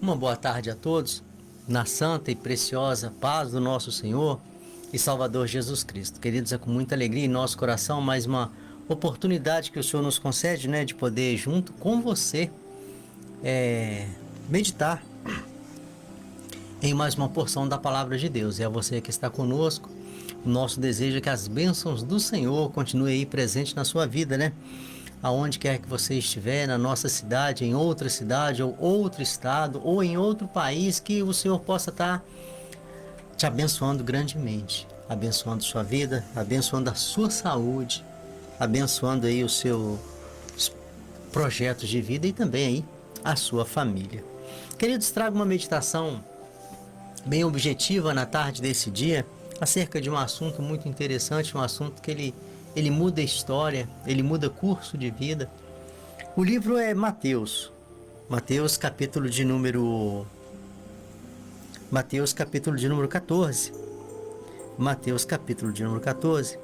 Uma boa tarde a todos, na santa e preciosa paz do nosso Senhor e Salvador Jesus Cristo. Queridos, é com muita alegria em nosso coração mais uma oportunidade que o Senhor nos concede, de poder, junto com você, meditar em mais uma porção da Palavra de Deus. E a você que está conosco, o nosso desejo é que as bênçãos do Senhor continuem aí presentes na sua vida, Aonde quer que você estiver, na nossa cidade, em outra cidade, ou outro estado, ou em outro país, que o Senhor possa estar te abençoando grandemente, abençoando sua vida, abençoando a sua saúde, abençoando aí os seus projetos de vida e também aí a sua família. Queridos, trago uma meditação bem objetiva na tarde desse dia, acerca de um assunto muito interessante, um assunto que ele muda a história, ele muda curso de vida. O livro é Mateus capítulo de número 14. Mateus capítulo de número 14.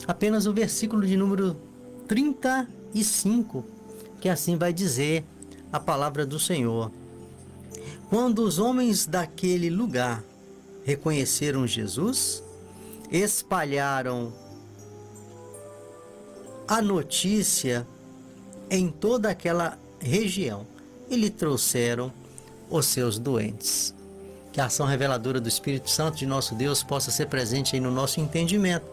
Apenas o versículo de número 35, que assim vai dizer a palavra do Senhor. Quando os homens daquele lugar reconheceram Jesus, espalharam a notícia em toda aquela região e lhe trouxeram os seus doentes. Que a ação reveladora do Espírito Santo de nosso Deus possa ser presente aí no nosso entendimento,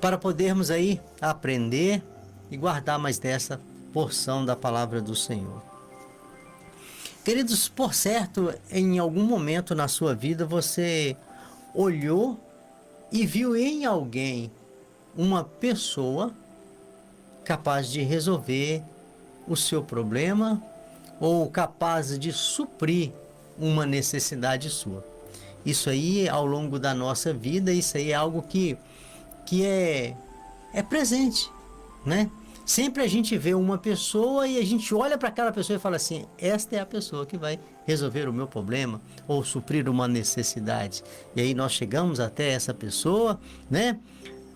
para podermos aí aprender e guardar mais dessa porção da palavra do Senhor. Queridos, por certo, em algum momento na sua vida você olhou e viu em alguém uma pessoa capaz de resolver o seu problema ou capaz de suprir uma necessidade sua. Isso aí, ao longo da nossa vida, isso aí é algo que é presente, Sempre a gente vê uma pessoa e a gente olha para aquela pessoa e fala assim: esta é a pessoa que vai resolver o meu problema ou suprir uma necessidade. E aí nós chegamos até essa pessoa,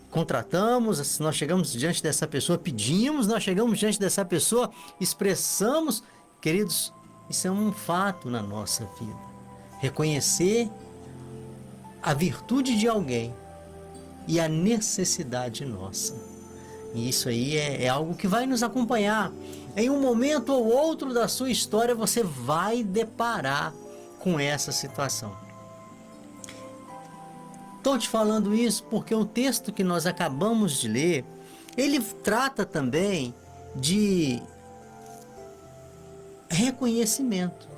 contratamos, nós chegamos diante dessa pessoa, pedimos, nós chegamos diante dessa pessoa, expressamos. Queridos, isso é um fato na nossa vida. Reconhecer a virtude de alguém e a necessidade nossa. E isso aí é algo que vai nos acompanhar. Em um momento ou outro da sua história, você vai deparar com essa situação. Estou te falando isso porque o texto que nós acabamos de ler, ele trata também de reconhecimento.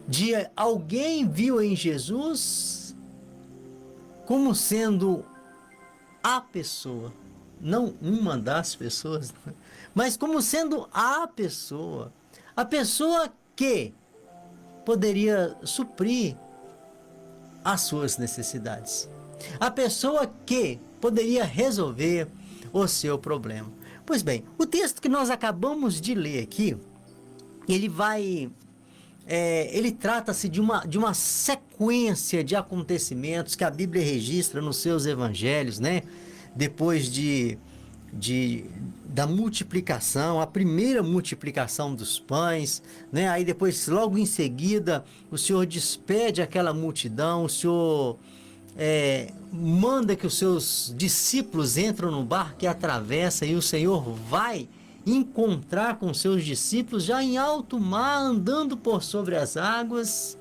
De alguém viu em Jesus como sendo a pessoa, não uma das pessoas, mas como sendo a pessoa que poderia suprir as suas necessidades. A pessoa que poderia resolver o seu problema. Pois bem, o texto que nós acabamos de ler aqui, ele trata-se de uma sequência de acontecimentos que a Bíblia registra nos seus evangelhos, Depois da multiplicação, a primeira multiplicação dos pães, Aí depois, logo em seguida, o Senhor despede aquela multidão, o Senhor manda que os seus discípulos entram no barco e atravessa, e o Senhor vai encontrar com seus discípulos já em alto mar, andando por sobre as águas.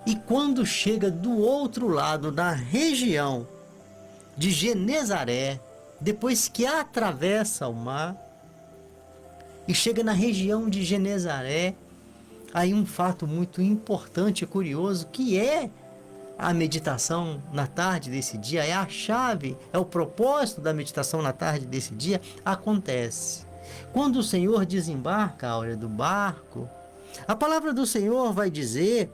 E quando chega do outro lado, na região de Genezaré, depois que atravessa o mar e chega na região de Genezaré, aí um fato muito importante e curioso, que é a meditação na tarde desse dia, é a chave, é o propósito da meditação na tarde desse dia, acontece. Quando o Senhor desembarca a hora do barco, a palavra do Senhor vai dizer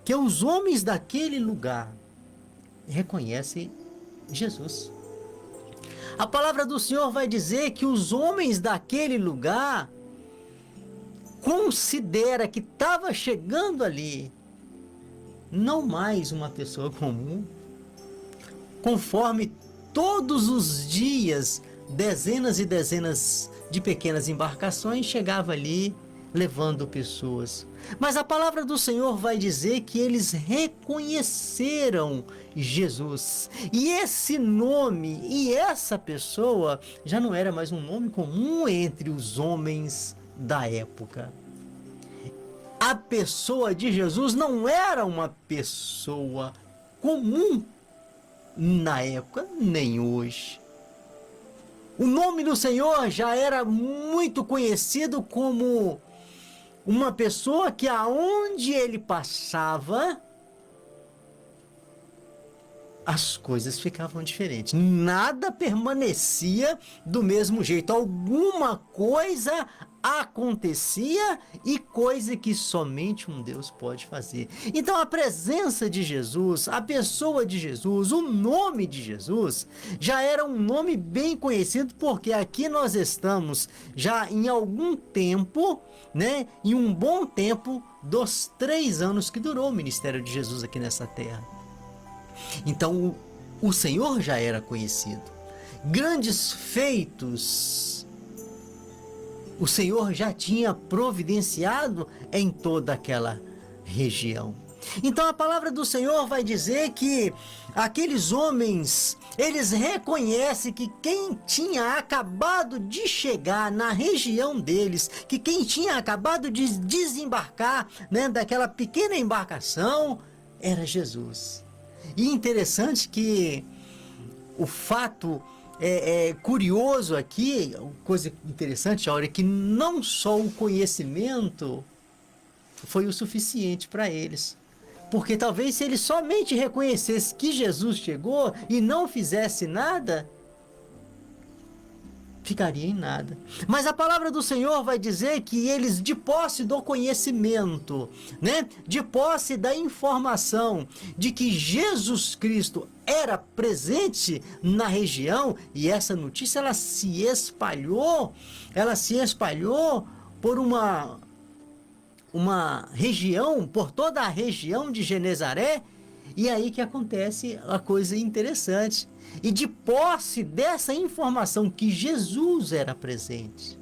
que os homens daquele lugar reconhecem Jesus. A palavra do Senhor vai dizer que os homens daquele lugar considera que estava chegando ali não mais uma pessoa comum, conforme todos os dias dezenas e dezenas de pequenas embarcações chegavam ali, levando pessoas. Mas a palavra do Senhor vai dizer que eles reconheceram Jesus. E esse nome e essa pessoa já não era mais um nome comum entre os homens da época. A pessoa de Jesus não era uma pessoa comum na época, nem hoje. O nome do Senhor já era muito conhecido como uma pessoa que aonde ele passava, as coisas ficavam diferentes. Nada permanecia do mesmo jeito. Alguma coisa acontecia, e coisa que somente um Deus pode fazer. Então a presença de Jesus, a pessoa de Jesus, o nome de Jesus já era um nome bem conhecido, porque aqui nós estamos já em algum tempo, né, em um bom tempo dos 3 anos que durou o ministério de Jesus aqui nessa terra. Então o Senhor já era conhecido. Grandes feitos o Senhor já tinha providenciado em toda aquela região. Então a palavra do Senhor vai dizer que aqueles homens, eles reconhecem que quem tinha acabado de chegar na região deles, que quem tinha acabado de desembarcar, né, daquela pequena embarcação, era Jesus. E interessante que o fato curioso aqui, coisa interessante, olha, que não só o conhecimento foi o suficiente para eles. Porque talvez se eles somente reconhecessem que Jesus chegou e não fizesse nada, ficaria em nada. Mas a palavra do Senhor vai dizer que eles, de posse do conhecimento, né, de posse da informação de que Jesus Cristo era presente na região, e essa notícia ela se espalhou por uma região, por toda a região de Genezaré. E aí que acontece a coisa interessante. E de posse dessa informação que Jesus era presente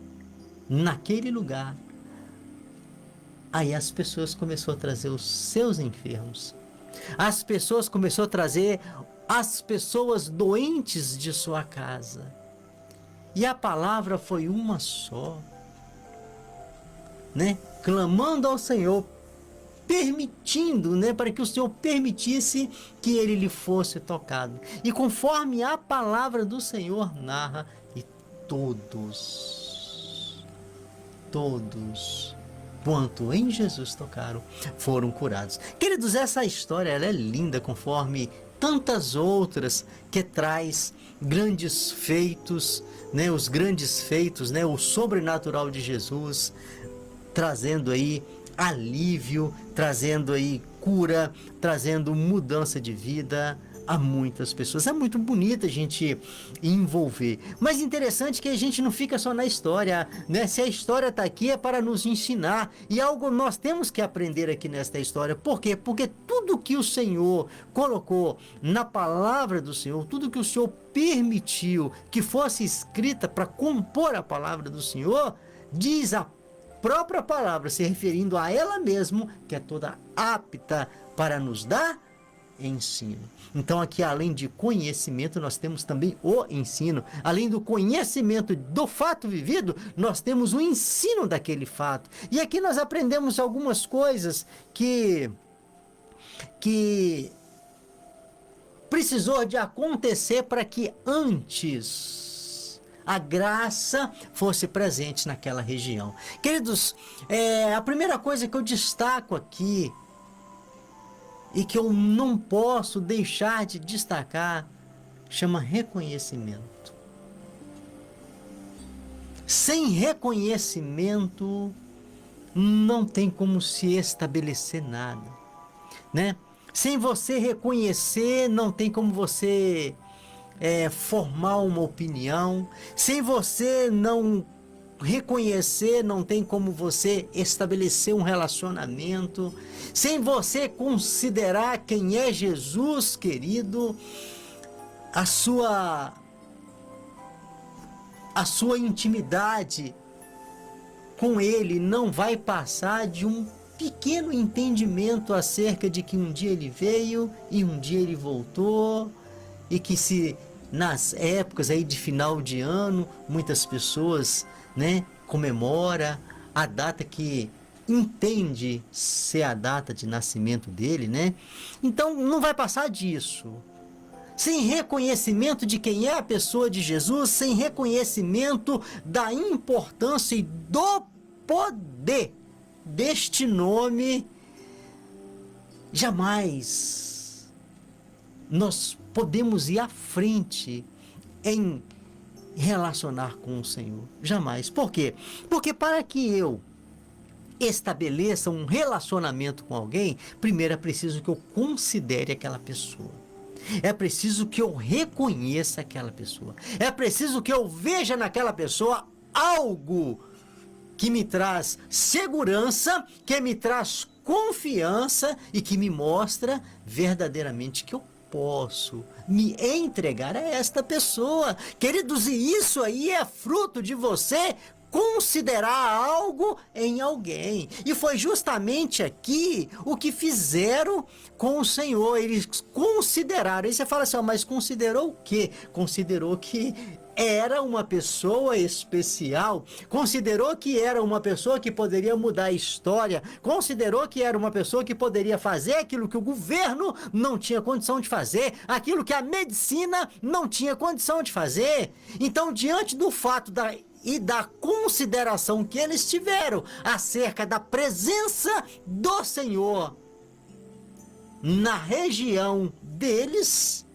naquele lugar, aí as pessoas começaram a trazer os seus enfermos. As pessoas começaram a trazer as pessoas doentes de sua casa. E a palavra foi uma só, né? Clamando ao Senhor, permitindo, né, para que o Senhor permitisse que ele lhe fosse tocado. E conforme a palavra do Senhor narra, e todos, quanto em Jesus tocaram, foram curados. Queridos, essa história ela é linda, conforme tantas outras que traz grandes feitos, né, os grandes feitos, né, o sobrenatural de Jesus, trazendo aí alívio, trazendo aí cura, trazendo mudança de vida a muitas pessoas. É muito bonito a gente envolver, mas interessante que a gente não fica só na história, né? Se a história está aqui é para nos ensinar, e algo nós temos que aprender aqui nesta história. Por quê? Porque tudo que o Senhor colocou na palavra do Senhor, tudo que o Senhor permitiu que fosse escrita para compor a palavra do Senhor, diz a própria palavra, se referindo a ela mesma, que é toda apta para nos dar ensino. Então aqui, além de conhecimento, nós temos também o ensino. Além do conhecimento do fato vivido, nós temos o ensino daquele fato. E aqui nós aprendemos algumas coisas que precisou de acontecer para que antes a graça fosse presente naquela região. Queridos, a primeira coisa que eu destaco aqui, e que eu não posso deixar de destacar, chama reconhecimento. Sem reconhecimento, não tem como se estabelecer nada, né? Sem você reconhecer, não tem como você formar uma opinião. Sem você não reconhecer, não tem como você estabelecer um relacionamento. Sem você considerar quem é Jesus, querido, a sua intimidade com ele não vai passar de um pequeno entendimento acerca de que um dia ele veio e um dia ele voltou, e que se nas épocas aí de final de ano muitas pessoas, né, comemora a data que entende ser a data de nascimento dele, né? Então não vai passar disso. Sem reconhecimento de quem é a pessoa de Jesus, sem reconhecimento da importância e do poder deste nome, jamais nós podemos ir à frente em relacionar com o Senhor. Jamais. Por quê? Porque para que eu estabeleça um relacionamento com alguém, primeiro é preciso que eu considere aquela pessoa. É preciso que eu reconheça aquela pessoa. É preciso que eu veja naquela pessoa algo que me traz segurança, que me traz confiança e que me mostra verdadeiramente que eu posso me entregar a esta pessoa. Queridos, e isso aí é fruto de você considerar algo em alguém. E foi justamente aqui o que fizeram com o Senhor. Eles consideraram. Aí você fala assim, mas considerou o quê? Considerou que era uma pessoa especial, considerou que era uma pessoa que poderia mudar a história, considerou que era uma pessoa que poderia fazer aquilo que o governo não tinha condição de fazer, aquilo que a medicina não tinha condição de fazer. Então, diante do fato da consideração que eles tiveram acerca da presença do Senhor na região deles,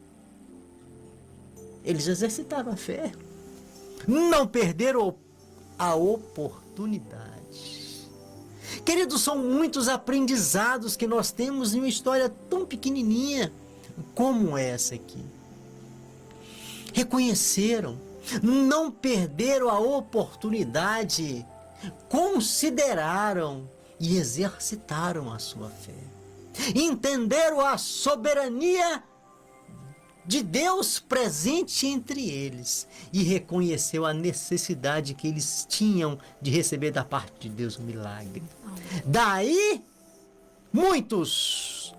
eles exercitaram a fé, não perderam a oportunidade. Queridos, são muitos aprendizados que nós temos em uma história tão pequenininha como essa aqui. Reconheceram, não perderam a oportunidade, consideraram e exercitaram a sua fé. Entenderam a soberania de Deus presente entre eles e reconheceu a necessidade que eles tinham de receber da parte de Deus um milagre. Daí, muitos,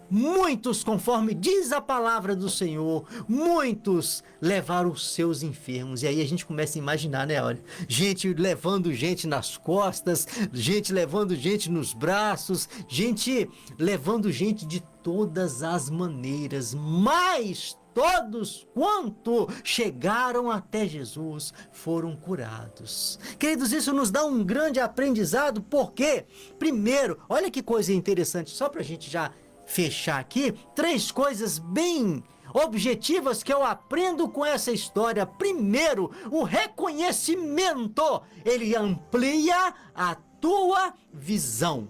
conforme diz a palavra do Senhor, muitos levaram os seus enfermos. E aí a gente começa a imaginar, né? Olha, gente levando gente nas costas, gente levando gente nos braços, gente levando gente de todas as maneiras, mas todos quanto chegaram até Jesus foram curados. Queridos, isso nos dá um grande aprendizado, porque, primeiro, olha que coisa interessante, só para a gente já fechar aqui, 3 coisas bem objetivas que eu aprendo com essa história. Primeiro, o reconhecimento, ele amplia a tua visão.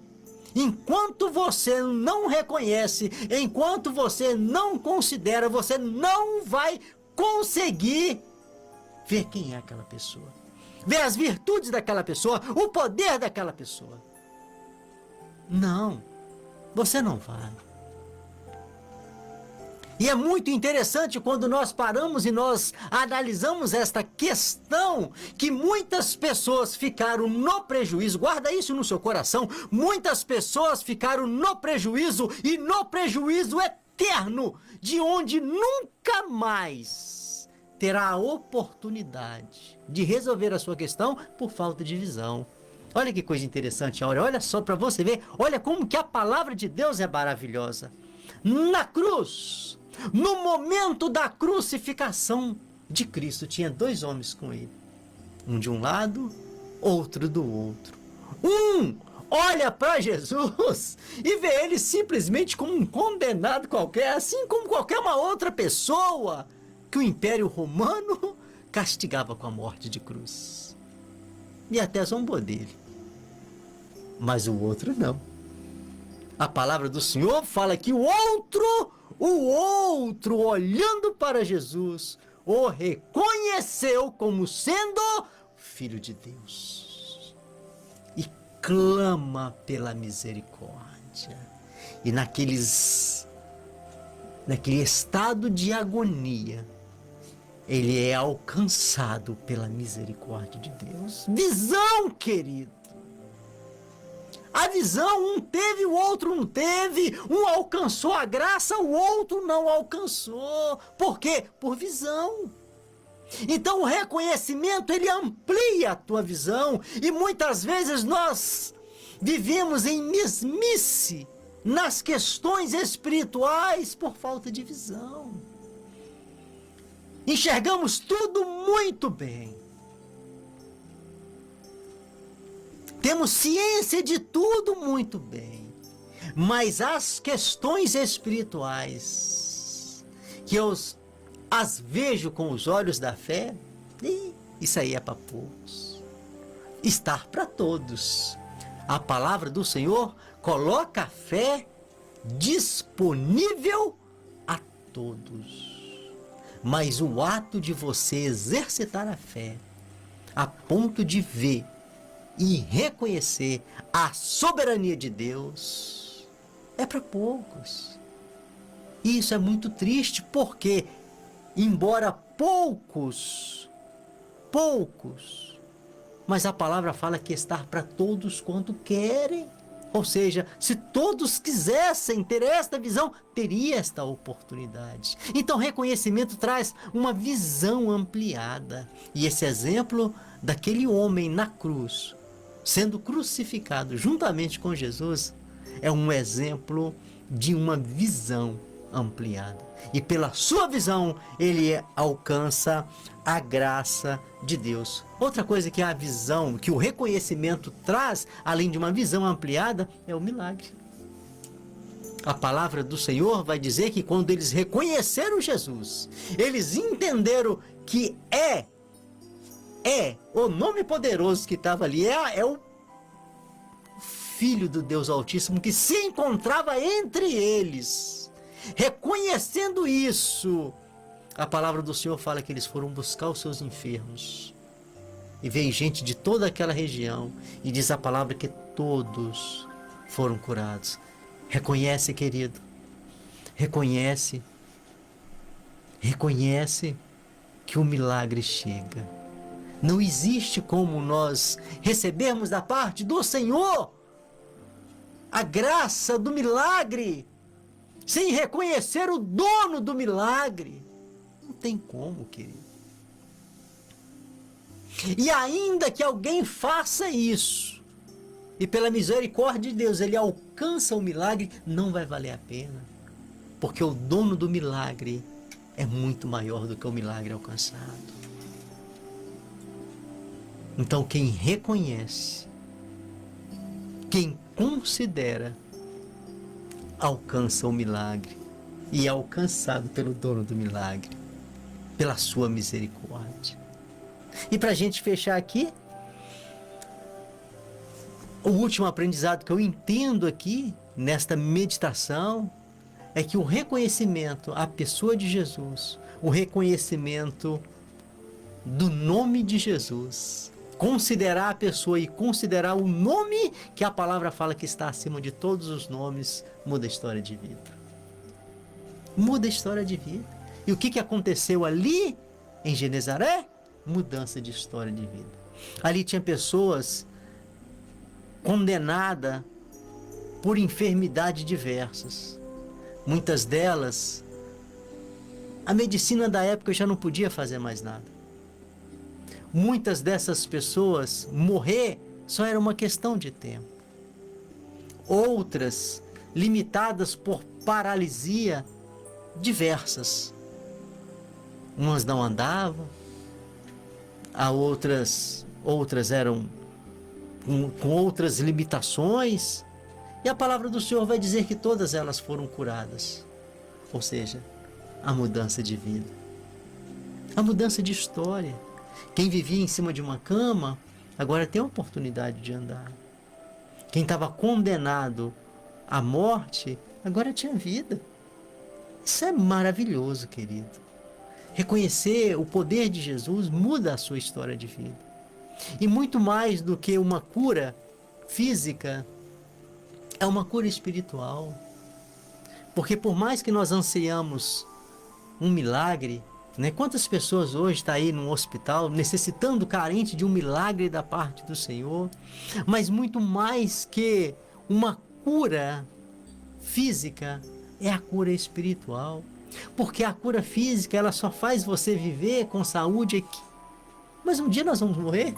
Enquanto você não reconhece, enquanto você não considera, você não vai conseguir ver quem é aquela pessoa, ver as virtudes daquela pessoa, o poder daquela pessoa. Não, você não vai. E é muito interessante quando nós paramos e nós analisamos esta questão, que muitas pessoas ficaram no prejuízo. Guarda isso no seu coração. Muitas pessoas ficaram no prejuízo, e no prejuízo eterno, de onde nunca mais terá a oportunidade de resolver a sua questão por falta de visão. Olha que coisa interessante, olha só para você ver, olha como que a palavra de Deus é maravilhosa. Na cruz, no momento da crucificação de Cristo, tinha 2 homens com ele. Um de um lado, outro do outro. Um olha para Jesus e vê ele simplesmente como um condenado qualquer, assim como qualquer uma outra pessoa que o Império Romano castigava com a morte de cruz. E até zombou dele. Mas o outro não. A palavra do Senhor fala que o outro, olhando para Jesus, o reconheceu como sendo Filho de Deus. E clama pela misericórdia. E naquele estado de agonia, ele é alcançado pela misericórdia de Deus. Visão, querido. A visão, um teve, o outro não teve. Um alcançou a graça, o outro não alcançou. Por quê? Por visão. Então o reconhecimento, ele amplia a tua visão. E muitas vezes nós vivemos em mesmice nas questões espirituais por falta de visão. Enxergamos tudo muito bem. Temos ciência de tudo muito bem. Mas as questões espirituais, que eu as vejo com os olhos da fé, isso aí é para poucos. Estar para todos. A palavra do Senhor coloca a fé disponível a todos. Mas o ato de você exercitar a fé, a ponto de ver e reconhecer a soberania de Deus, é para poucos. E isso é muito triste, porque embora poucos, mas a palavra fala que estar para todos quanto querem. Ou seja, se todos quisessem ter esta visão, teria esta oportunidade. Então, reconhecimento traz uma visão ampliada. E esse exemplo daquele homem na cruz, sendo crucificado juntamente com Jesus, é um exemplo de uma visão ampliada. E pela sua visão, ele alcança a graça de Deus. Outra coisa que a visão, que o reconhecimento traz, além de uma visão ampliada, é o milagre. A palavra do Senhor vai dizer que quando eles reconheceram Jesus, eles entenderam que o nome poderoso que estava ali, é o Filho do Deus Altíssimo que se encontrava entre eles. Reconhecendo isso, a palavra do Senhor fala que eles foram buscar os seus enfermos. E veio gente de toda aquela região, e diz a palavra que todos foram curados. Reconhece, querido. Reconhece que o milagre chega. Não existe como nós recebermos da parte do Senhor a graça do milagre sem reconhecer o dono do milagre. Não tem como, querido. E ainda que alguém faça isso, e pela misericórdia de Deus ele alcança o milagre, não vai valer a pena. Porque o dono do milagre é muito maior do que o milagre alcançado. Então quem reconhece, quem considera, alcança o milagre e é alcançado pelo dono do milagre, pela sua misericórdia. E para a gente fechar aqui, o último aprendizado que eu entendo aqui nesta meditação é que o reconhecimento à pessoa de Jesus, o reconhecimento do nome de Jesus, considerar a pessoa e considerar o nome que a palavra fala que está acima de todos os nomes, muda a história de vida. Muda a história de vida. E o que aconteceu ali em Genezaré? Mudança de história de vida. Ali tinha pessoas condenadas por enfermidades diversas. Muitas delas, a medicina da época já não podia fazer mais nada. Muitas dessas pessoas morrer só era uma questão de tempo. Outras limitadas por paralisia diversas. Umas não andavam, outras eram com outras limitações. E a palavra do Senhor vai dizer que todas elas foram curadas. Ou seja, a mudança de vida. A mudança de história. Quem vivia em cima de uma cama, agora tem a oportunidade de andar. Quem estava condenado à morte, agora tinha vida. Isso é maravilhoso, querido. Reconhecer o poder de Jesus muda a sua história de vida. E muito mais do que uma cura física, é uma cura espiritual. Porque por mais que nós anseiamos um milagre, né? Quantas pessoas hoje estão aí no hospital necessitando, carente de um milagre da parte do Senhor, mas muito mais que uma cura física, é a cura espiritual. Porque a cura física, ela só faz você viver com saúde aqui. Mas um dia nós vamos morrer.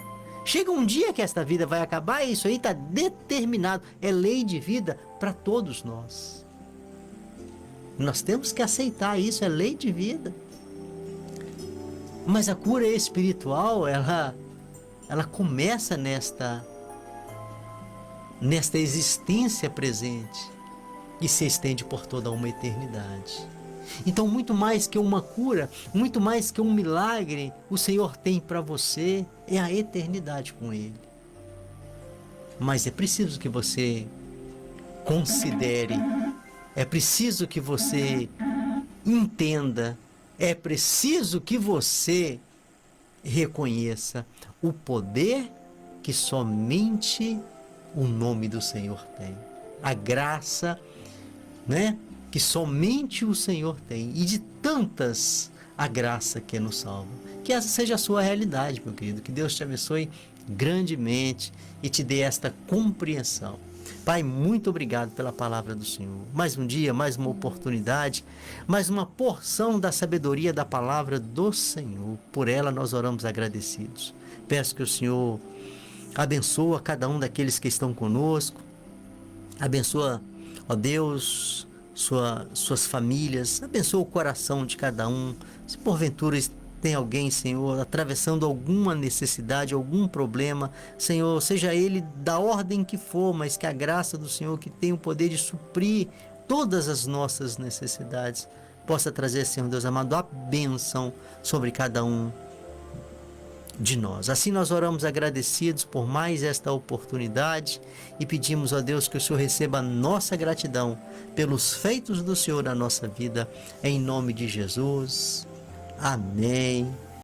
Chega um dia que esta vida vai acabar e isso aí está determinado. É lei de vida para todos nós. Nós temos que aceitar isso, é lei de vida. Mas a cura espiritual, ela começa nesta existência presente e se estende por toda uma eternidade. Então, muito mais que uma cura, muito mais que um milagre, o Senhor tem para você é a eternidade com Ele. Mas é preciso que você considere, é preciso que você entenda, é preciso que você reconheça o poder que somente o nome do Senhor tem. A graça, né, que somente o Senhor tem. E de tantas, a graça que nos salva. Que essa seja a sua realidade, meu querido. Que Deus te abençoe grandemente e te dê esta compreensão. Pai, muito obrigado pela palavra do Senhor. Mais um dia, mais uma oportunidade, mais uma porção da sabedoria da palavra do Senhor. Por ela nós oramos agradecidos. Peço que o Senhor abençoe cada um daqueles que estão conosco. Abençoa, ó Deus, suas famílias. Abençoa o coração de cada um. Se porventura tem alguém, Senhor, atravessando alguma necessidade, algum problema, Senhor, seja ele da ordem que for, mas que a graça do Senhor, que tem o poder de suprir todas as nossas necessidades, possa trazer, Senhor Deus amado, a bênção sobre cada um de nós. Assim nós oramos agradecidos por mais esta oportunidade e pedimos a Deus que o Senhor receba a nossa gratidão pelos feitos do Senhor na nossa vida, em nome de Jesus. Amém